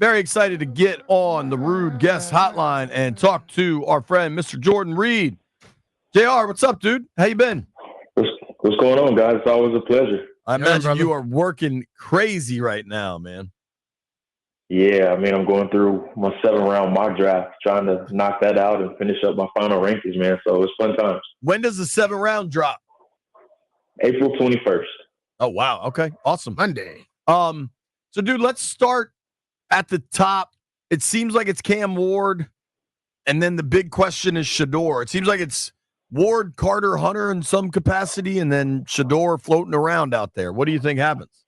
Very excited to get on the Rude Guest Hotline and talk to our friend, Mr. Jordan Reid. JR, what's up, dude? How you been? What's going on, guys? It's always a pleasure. I imagine you are working crazy right now, man. Yeah, I mean, I'm going through my 7-round mock draft, trying to knock that out and finish up my final rankings, man. So it's fun times. When does the 7th round drop? April 21st. Oh, wow. Okay, awesome. Monday. So, dude, let's start at the top. It seems like it's Cam Ward, and then the big question is Shadeur. It seems like it's Ward, Carter, Hunter in some capacity, and then Shadeur floating around out there. What do you think happens?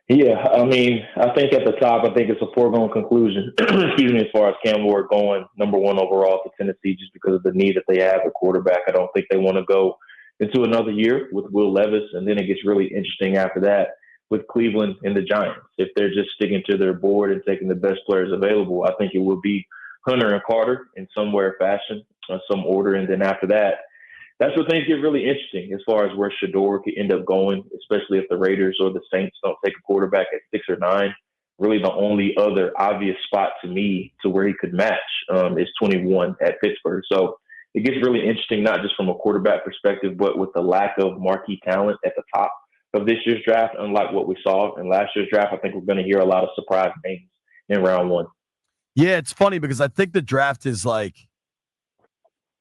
Yeah, I mean, I think at the top, I think it's a foregone conclusion, excuse me, as far as Cam Ward going number 1 overall to Tennessee just because of the need that they have at quarterback. I don't think they want to go into another year with Will Levis, and then it gets really interesting after that with Cleveland and the Giants. If they're just sticking to their board and taking the best players available, I think it will be Hunter and Carter in somewhere fashion, some order, and then after that, that's where things get really interesting as far as where Shadeur could end up going, especially if the Raiders or the Saints don't take a quarterback at 6 or 9. Really, the only other obvious spot to me to where he could match is 21 at Pittsburgh. So it gets really interesting, not just from a quarterback perspective, but with the lack of marquee talent at the top of this year's draft. Unlike what we saw in last year's draft, I think we're going to hear a lot of surprise names in round 1. Yeah, it's funny because I think the draft is like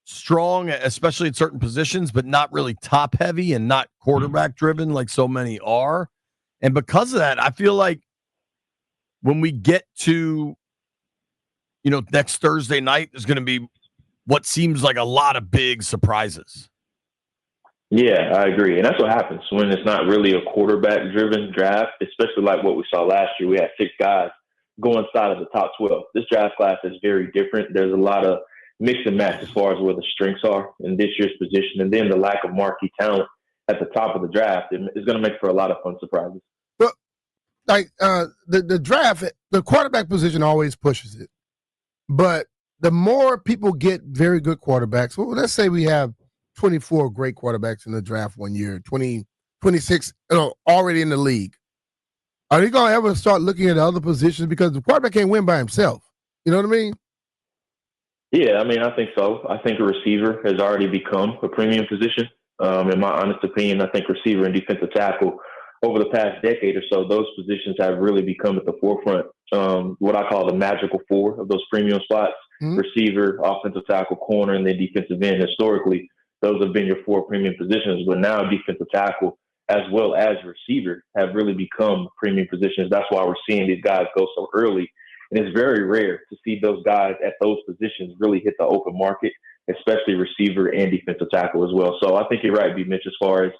strong, especially at certain positions, but not really top heavy and not quarterback driven like so many are. And because of that, I feel like when we get to, next Thursday night, there's going to be what seems like a lot of big surprises. Yeah, I agree. And that's what happens when it's not really a quarterback driven draft, especially like what we saw last year. We had 6 guys go inside of the top 12. This draft class is very different. There's a lot of mix and match as far as where the strengths are in this year's position. And then the lack of marquee talent at the top of the draft is going to make for a lot of fun surprises. Well, like the draft, the quarterback position always pushes it. But the more people get very good quarterbacks, well, let's say we have 24 great quarterbacks in the draft one year, 26 already in the league. Are they going to ever start looking at other positions? Because the quarterback can't win by himself. You know what I mean? Yeah, I mean, I think so. I think a receiver has already become a premium position. In my honest opinion, I think receiver and defensive tackle over the past decade or so, those positions have really become at the forefront. What I call the magical 4 of those premium spots, receiver, offensive tackle, corner, and then defensive end. Historically, those have been your 4 premium positions, but now defensive tackle as well as receiver have really become premium positions. That's why we're seeing these guys go so early. And it's very rare to see those guys at those positions really hit the open market, especially receiver and defensive tackle as well. So I think you're right, BMitch, as far as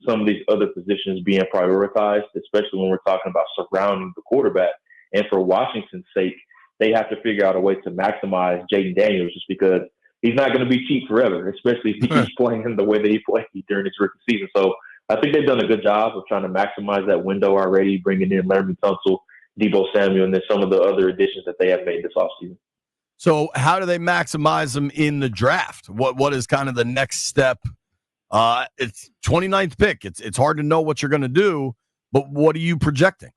some of these other positions being prioritized, especially when we're talking about surrounding the quarterback. And for Washington's sake, they have to figure out a way to maximize Jaden Daniels just because he's not going to be cheap forever, especially if he keeps playing the way that he played during his rookie season. So I think they've done a good job of trying to maximize that window already, bringing in Laremy Tunsil, Deebo Samuel, and then some of the other additions that they have made this offseason. So how do they maximize them in the draft? What is kind of the next step? It's 29th pick. It's hard to know what you're going to do, but what are you projecting?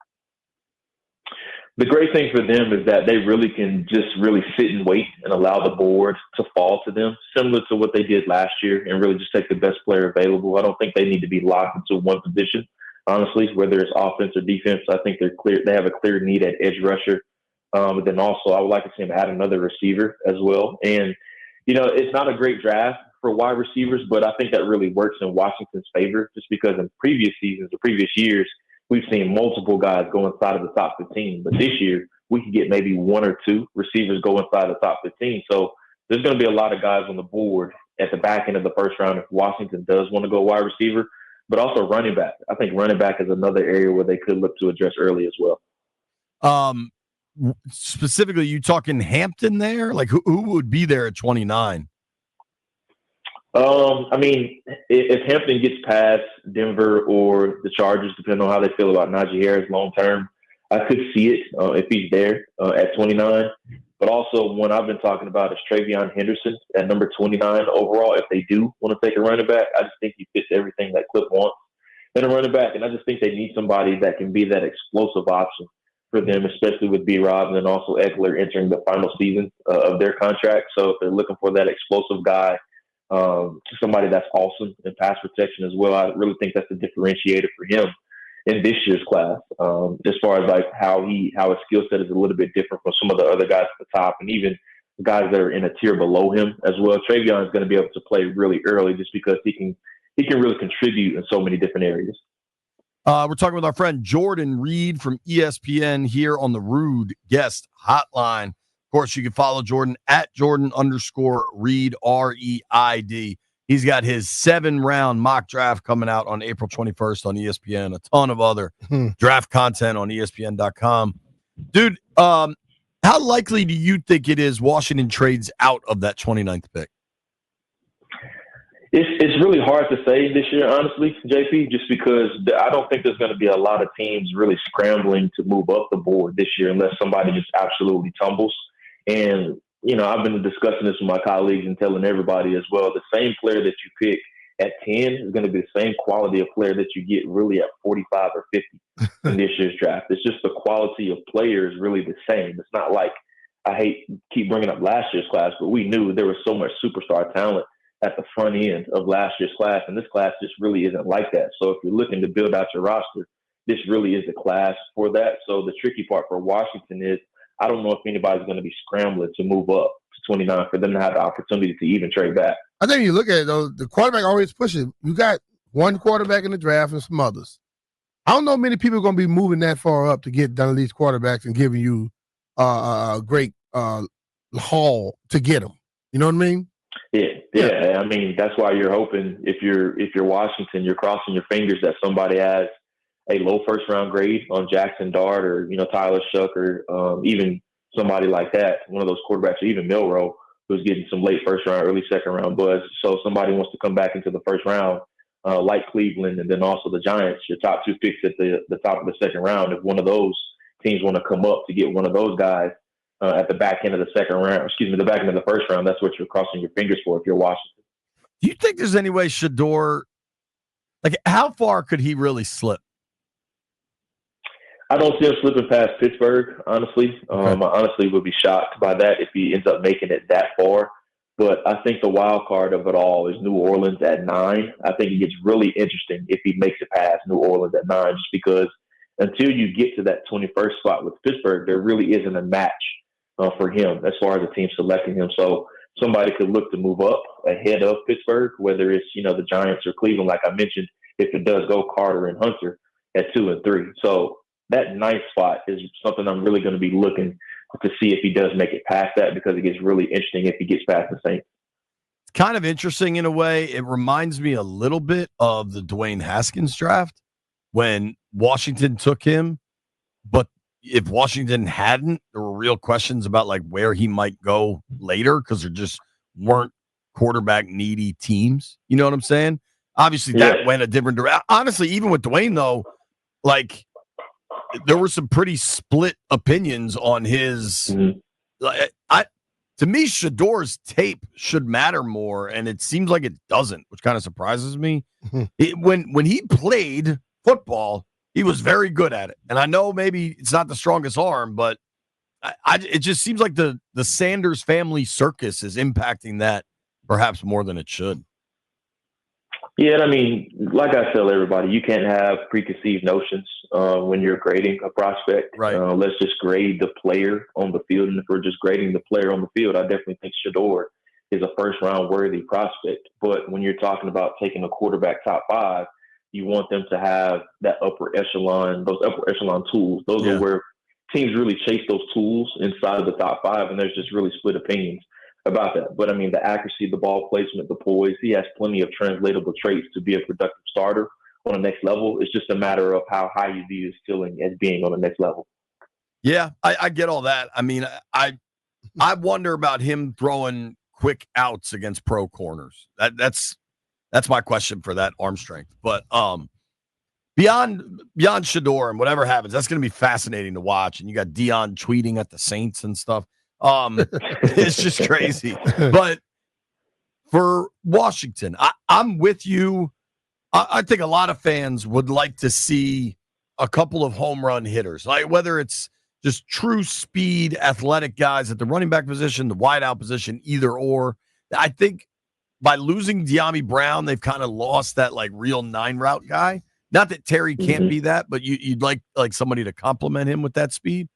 The great thing for them is that they really can just really sit and wait and allow the board to fall to them, similar to what they did last year, and really just take the best player available. I don't think they need to be locked into one position. Honestly, whether it's offense or defense, I think they're clear. They have a clear need at edge rusher. But then also, I would like to see them add another receiver as well. And, it's not a great draft for wide receivers, but I think that really works in Washington's favor just because in previous seasons or previous years, we've seen multiple guys go inside of the top 15. But this year, we could get maybe 1 or 2 receivers go inside the top 15. So there's going to be a lot of guys on the board at the back end of the first round if Washington does want to go wide receiver. But also running back. I think running back is another area where they could look to address early as well. Specifically, you talking Hampton there? Like who would be there at 29? I mean, if Hampton gets past Denver or the Chargers, depending on how they feel about Najee Harris long term, I could see it if he's there at 29. But also, one I've been talking about is Travion Henderson at number 29 overall. If they do want to take a running back, I just think he fits everything that Cliff wants in a running back. And I just think they need somebody that can be that explosive option for them, especially with B-Rob and then also Eckler entering the final season of their contract. So if they're looking for that explosive guy, somebody that's awesome in pass protection as well, I really think that's a differentiator for him in this year's class. As far as like how his skill set is a little bit different from some of the other guys at the top, and even guys that are in a tier below him as well. Travion is going to be able to play really early just because he can really contribute in so many different areas. We're talking with our friend Jordan Reid from ESPN here on the Rude Guest Hotline. Of course, you can follow Jordan at Jordan_Reid, REID. He's got his 7-round mock draft coming out on April 21st on ESPN. A ton of other draft content on ESPN.com. Dude, how likely do you think it is Washington trades out of that 29th pick? It's really hard to say this year, honestly, JP, just because I don't think there's going to be a lot of teams really scrambling to move up the board this year unless somebody just absolutely tumbles. And, you know, I've been discussing this with my colleagues and telling everybody as well, the same player that you pick at 10 is going to be the same quality of player that you get really at 45 or 50 in this year's draft. It's just the quality of players really the same. It's not like, I keep bringing up last year's class, but we knew there was so much superstar talent at the front end of last year's class, and this class just really isn't like that. So if you're looking to build out your roster, this really is the class for that. So the tricky part for Washington is I don't know if anybody's going to be scrambling to move up to 29 for them to have the opportunity to even trade back. I think you look at it, though, the quarterback always pushes. You got one quarterback in the draft and some others. I don't know many people are going to be moving that far up to get done these quarterbacks and giving you a great haul to get them. You know what I mean? Yeah. I mean, that's why you're hoping if you're Washington, you're crossing your fingers that somebody has a low first round grade on Jackson Dart or, you know, Tyler Shuck or even somebody like that, one of those quarterbacks, or even Milroe, who's getting some late first round, early second round buzz. So somebody wants to come back into the first round, like Cleveland, and then also the Giants, your top 2 picks at the top of the second round. If one of those teams want to come up to get one of those guys at the back end of the second round, the back end of the first round, that's what you're crossing your fingers for if you're Washington. Do you think there's any way Shadeur, like how far could he really slip? I don't see him slipping past Pittsburgh, honestly. I honestly would be shocked by that if he ends up making it that far. But I think the wild card of it all is New Orleans at 9. I think it gets really interesting if he makes it past New Orleans at 9, just because until you get to that 21st spot with Pittsburgh, there really isn't a match for him as far as the team selecting him. So somebody could look to move up ahead of Pittsburgh, whether it's, you know, the Giants or Cleveland, like I mentioned, if it does go Carter and Hunter at 2 and 3. So that 9th spot is something I'm really going to be looking to see if he does make it past that, because it gets really interesting if he gets past the Saints. It's kind of interesting in a way. It reminds me a little bit of the Dwayne Haskins draft when Washington took him. But if Washington hadn't, there were real questions about like where he might go later because there just weren't quarterback needy teams. You know what I'm saying? Obviously, that went a different direction. Honestly, even with Dwayne, though, like, there were some pretty split opinions on his. To me, Shadeur's tape should matter more, and it seems like it doesn't, which kind of surprises me. When he played football, he was very good at it, and I know maybe it's not the strongest arm, but it just seems like the Sanders family circus is impacting that perhaps more than it should. Yeah, I mean, like I tell everybody, you can't have preconceived notions when you're grading a prospect. Right. Let's just grade the player on the field. And if we're just grading the player on the field, I definitely think Shadeur is a first-round worthy prospect. But when you're talking about taking a quarterback top 5, you want them to have those upper echelon tools. Those are where teams really chase those tools inside of the top 5, and there's just really split opinions about that. But I mean, the accuracy, the ball placement, the poise, he has plenty of translatable traits to be a productive starter on the next level. It's just a matter of how high you view his ceiling as being on the next level. Yeah, I get all that. I mean, I wonder about him throwing quick outs against pro corners. That's my question for that arm strength. But beyond Shadeur and whatever happens, that's going to be fascinating to watch. And you got Deion tweeting at the Saints and stuff. It's just crazy. But for Washington, I'm with you. I think a lot of fans would like to see a couple of home run hitters, like whether it's just true speed, athletic guys at the running back position, the wideout position, either or. I think by losing De'Ami Brown, they've kind of lost that like real 9-route guy. Not that Terry can't be that, but you'd like somebody to complement him with that speed.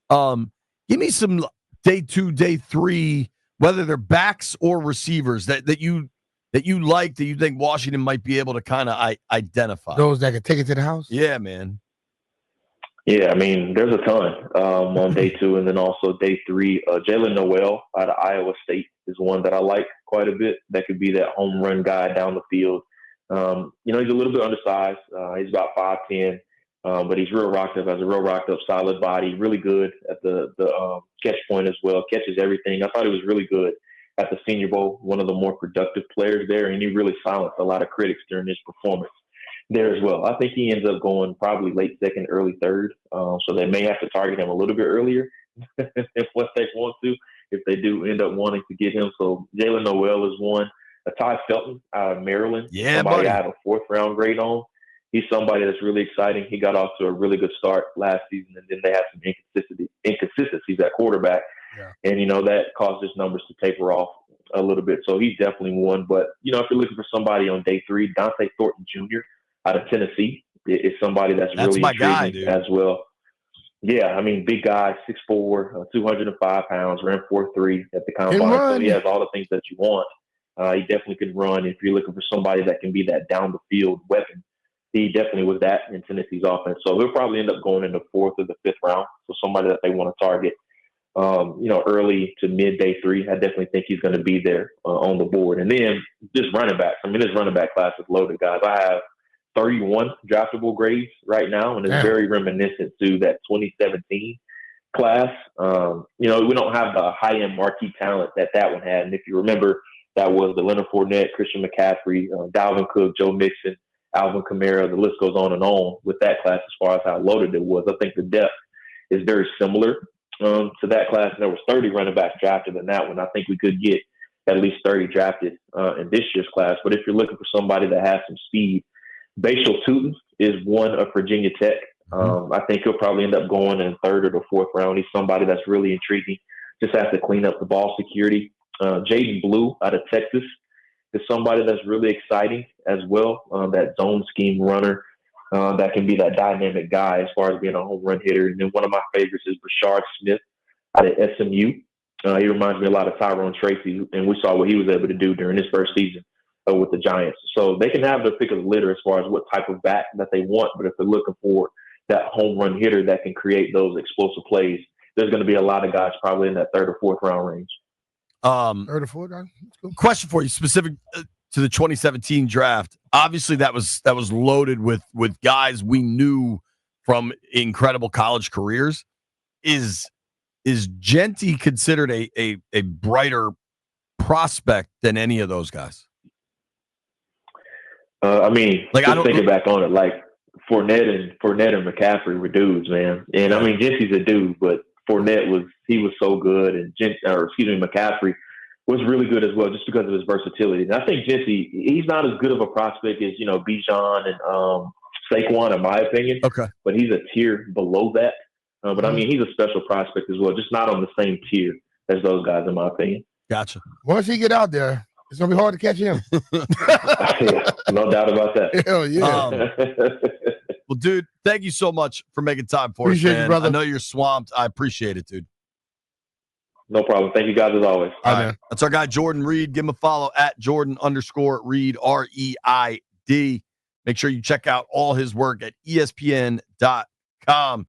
Give me some day 2, day 3, whether they're backs or receivers that you like, that you think Washington might be able to kind of identify. Those that can take it to the house? Yeah, man. Yeah, I mean, there's a ton on day 2, and then also day 3. Jalen Noel out of Iowa State is one that I like quite a bit. That could be that home run guy down the field. He's a little bit undersized. He's about 5'10", but he's real rocked up, has a real rocked up, solid body, really good at the catch point as well, catches everything. I thought he was really good at the Senior Bowl, one of the more productive players there, and he really silenced a lot of critics during his performance there as well. I think he ends up going probably late second, early third, so they may have to target him a little bit earlier if what they want to, if they do end up wanting to get him. So Jalen Noel is one. Ty Felton out of Maryland, somebody I have a 4th-round grade on. He's somebody that's really exciting. He got off to a really good start last season, and then they had some inconsistencies at quarterback. Yeah. And, that caused his numbers to taper off a little bit. So he's definitely one. But, if you're looking for somebody on day 3, Dante Thornton Jr. out of Tennessee is somebody that's really my intriguing guy, dude. as well. Yeah, I mean, big guy, 6'4", 205 pounds, ran 4.3 at the combine. So he has all the things that you want. He definitely can run. If you're looking for somebody that can be that down-the-field weapon, he definitely was that in Tennessee's offense. So he'll probably end up going in the 4th or the 5th round. So somebody that they want to target, early to mid-day 3. I definitely think he's going to be there on the board. And then just running backs. I mean, this running back class is loaded, guys. I have 31 draftable grades right now, and it's very reminiscent to that 2017 class. We don't have the high-end marquee talent that one had. And if you remember, that was the Leonard Fournette, Christian McCaffrey, Dalvin Cook, Joe Mixon, Alvin Kamara. The list goes on and on with that class as far as how loaded it was. I think the depth is very similar to that class. And there was 30 running backs drafted in that one. I think we could get at least 30 drafted in this year's class. But if you're looking for somebody that has some speed, Bashal Tutin is one of Virginia Tech. I think he'll probably end up going in 3rd or the 4th round. He's somebody that's really intriguing. Just has to clean up the ball security. Jaden Blue out of Texas is somebody that's really exciting as well. That zone scheme runner that can be that dynamic guy as far as being a home run hitter. And then one of my favorites is Brashard Smith out of SMU. He reminds me a lot of Tyrone Tracy, and we saw what he was able to do during his first season with the Giants. So they can have their pick of the litter as far as what type of bat that they want, but if they're looking for that home run hitter that can create those explosive plays, there's going to be a lot of guys probably in that 3rd or 4th round range. 3rd or 4th round? Question for you, specific to the 2017 draft. Obviously, that was loaded with guys we knew from incredible college careers. Is Genty considered a brighter prospect than any of those guys? I mean, like, just thinking back on it, like Fournette and McCaffrey were dudes, man. And I mean, Genty's a dude, but Fournette was so good, and McCaffrey was really good as well, just because of his versatility. And I think Genty, he's not as good of a prospect as Bijan and Saquon, in my opinion. Okay, but he's a tier below that. But I mean, he's a special prospect as well, just not on the same tier as those guys, in my opinion. Gotcha. Once he get out there, it's gonna be hard to catch him. Yeah, no doubt about that. Hell yeah. Well, dude, thank you so much for making time for us, man. You, brother. I know you're swamped. I appreciate it, dude. No problem. Thank you guys as always. All right. That's our guy, Jordan Reid. Give him a follow at Jordan_Reid, REID. Make sure you check out all his work at ESPN.com.